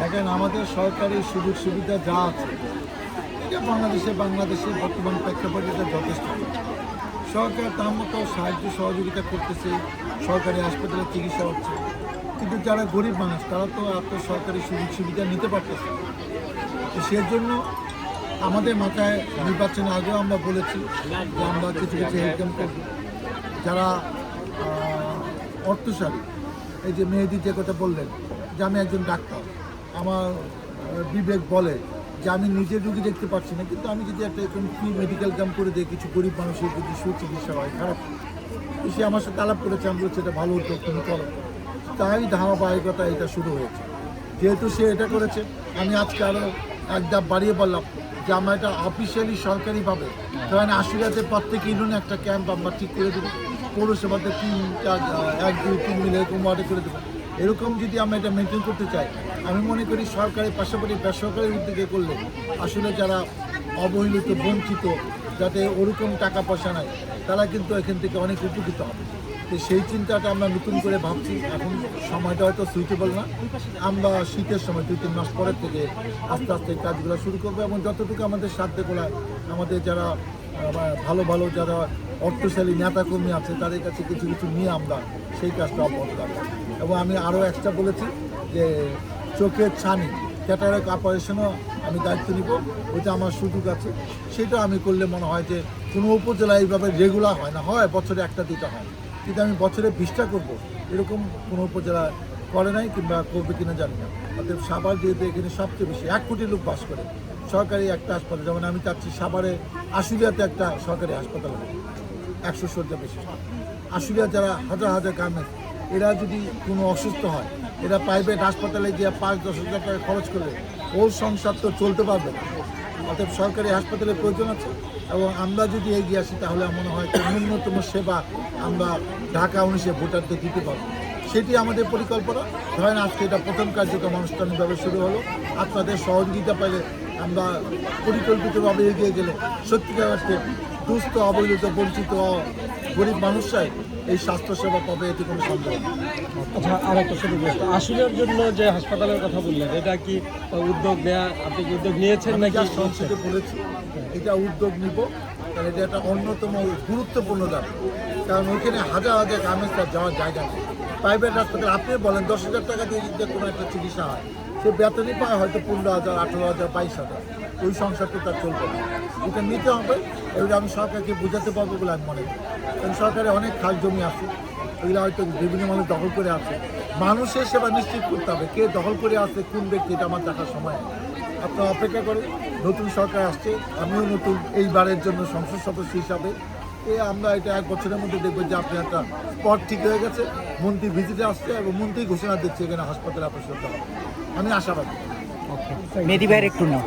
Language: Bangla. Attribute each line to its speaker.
Speaker 1: দেখেন, আমাদের সরকারি সুযোগ সুবিধা যা আছে এটা বাংলাদেশে বর্তমান প্রেক্ষাপটে এটা যথেষ্ট। সরকার তার মতো সাহায্য সহযোগিতা করতেছে, সরকারি হাসপাতালে চিকিৎসা হচ্ছে, কিন্তু যারা গরিব মানুষ তারা তো এত সরকারি সুযোগ সুবিধা নিতে পারতেছে না। তো সেজন্য আমাদের মাথায় নির্বাচনের আগেও আমরা বলেছি যে আমরা কিছু কিছু হেলথ ক্যাম্প করব। যারা অর্থশালী, এই যে মেহেদি যে কথা বললেন যে আমি একজন ডাক্তার, আমার বিবেক বলে যে আমি নিজে রুগী দেখতে পাচ্ছি না, কিন্তু আমি যদি একটা এখন ফ্রি মেডিকেল ক্যাম্প করে দিই, কিছু গরিব মানুষের যদি সুচিকিৎসা হয়, খারাপ তো সে আমার সাথে আলাপ করেছে, আমি বলছি এটা ভালো উদ্যোগ, তুমি করো। তাই ধারাবাহিকতা এটা শুরু হয়েছে। যেহেতু সে এটা করেছে, আমি আজকে আরও এক ধাপ বাড়িয়ে বললাম যে আমরা এটা অফিসিয়ালি সরকারিভাবে, কারণ আশুলিয়াতে প্রত্যেক ইউনিয়নে একটা ক্যাম্প আমরা ঠিক করে দেবো, পৌরসভাতে 1, 2, 3 মিলে এরকম ওয়ার্ডে করে দেবো। এরকম যদি আমরা এটা মেনটেন করতে চাই, আমি মনে করি সরকারের পাশাপাশি বেসরকারি উদ্যোগে করলে আসলে যারা অবহেলিত, বঞ্চিত, যাতে ওরকম টাকা পয়সা নাই, তারা কিন্তু এখান থেকে অনেক উপকৃত হবে। তো সেই চিন্তাটা আমরা নতুন করে ভাবছি। এখন সময়টা হয়তো সুইটেবল না, আমরা শীতের সময় 2-3 মাস পরের থেকে আস্তে আস্তে এই কাজগুলো শুরু করবো, এবং যতটুকু আমাদের সাধ্যে গোলায় আমাদের যারা ভালো যারা অর্থশালী নেতাকর্মী আছে তাদের কাছে কিছু কিছু নিয়ে আমরা সেই কাজটা অব্যাহত রাখবো। এবং আমি আরও একটা বলেছি যে চোখের ছানি ক্যাটারাক্ট অপারেশনও আমি দায়িত্ব নিব, ওইটা আমার সুযোগ আছে। সেটা আমি করলে মনে হয় যে কোনো উপজেলা এইভাবে রেগুলার হয় না, হয় বছরে 1-2টা হয়, কিন্তু আমি বছরে 20টা করবো এরকম কোনো উপজেলা করে নাই, কিংবা করবে কিনা জানি না। অর্থাৎ সাভার যেহেতু এখানে সবচেয়ে বেশি 1 কোটি লোক বাস করে, সরকারি একটা হাসপাতাল, যেমন আমি চাচ্ছি সাভারে আশুলিয়াতে একটা সরকারি হাসপাতাল হবে 100 শয্যা বেশি। আশুলিয়া যারা হাজার হাজার গার্মেন্টস, এরা যদি কোনো অসুস্থ হয়, এরা প্রাইভেট হাসপাতালে গিয়ে 5-10 হাজার টাকা খরচ করলে ওর সংসার তো চলতে পারবে না। অর্থাৎ সরকারি হাসপাতালের প্রয়োজন আছে, এবং আমরা যদি এগিয়ে আসি তাহলে মনে হয় ন্যূনতম সেবা আমরা ঢাকা 19-এ ভোটারদের দিতে পারবো। সেটি আমাদের পরিকল্পনা। ধরেন আজকে এটা প্রথম কার্যক্রম আনুষ্ঠানিকভাবে শুরু হলো, আপনাদের সহযোগিতা পেলে আমরা পরিকল্পিতভাবে এগিয়ে গেলে সত্যিকার অর্থে দুস্থ, অবহেলিত, বঞ্চিত গরিব মানুষরাই এই স্বাস্থ্যসেবা পাবে, এতে কোনো সন্দেহ নেই।
Speaker 2: আচ্ছা, আর একটা ছোটো প্রশ্ন, আশুলিয়ার জন্য যে হাসপাতালের কথা বললেন, এটা কি উদ্যোগ নেওয়া, আপনি কি উদ্যোগ নিয়েছেন নাকি?
Speaker 1: সংসদে বলেছি এটা উদ্যোগ নিব, কারণ এটা একটা অন্যতম গুরুত্বপূর্ণ দাবি। কারণ ওইখানে হাজার হাজার গার্মেন্টস যাওয়ার জায়গা নেই। প্রাইভেট হাসপাতাল আপনি বলেন 10,000 টাকা দিয়ে যদি কোনো একটা চিকিৎসা হয়, সে বেতনই পায় হয়তো 15,000, 18,000, 22,000, ওই সংসার তো তার চলবে না। এটা নিতে হবে, এগুলো আমি সরকারকে বোঝাতে পারবো বলে আমি মনে করি। কারণ সরকারে অনেক খাস জমি আছে, এগুলো হয়তো বিভিন্ন মানুষ দখল করে আছে। মানুষের সেবা নিশ্চিত করতে হবে, কে দখল করে আছে, কোন ব্যক্তি, এটা আমার দেখার সময় নেই। আপনারা অপেক্ষা করুন, নতুন সরকার আসছে, আমিও নতুন এইবারের জন্য সংসদ সদস্য হিসাবে আমরা এটা 1 বছরের মধ্যে দেখবো যে আপনি একটা স্পট ঠিক হয়ে গেছে, মন্ত্রী ভিজিটে আসছে এবং মন্ত্রী ঘোষণা দিচ্ছে এখানে হাসপাতালে অপারেশন হবে। আমি আশাবাদী।
Speaker 3: মেহেদি ভাইয়ের একটু না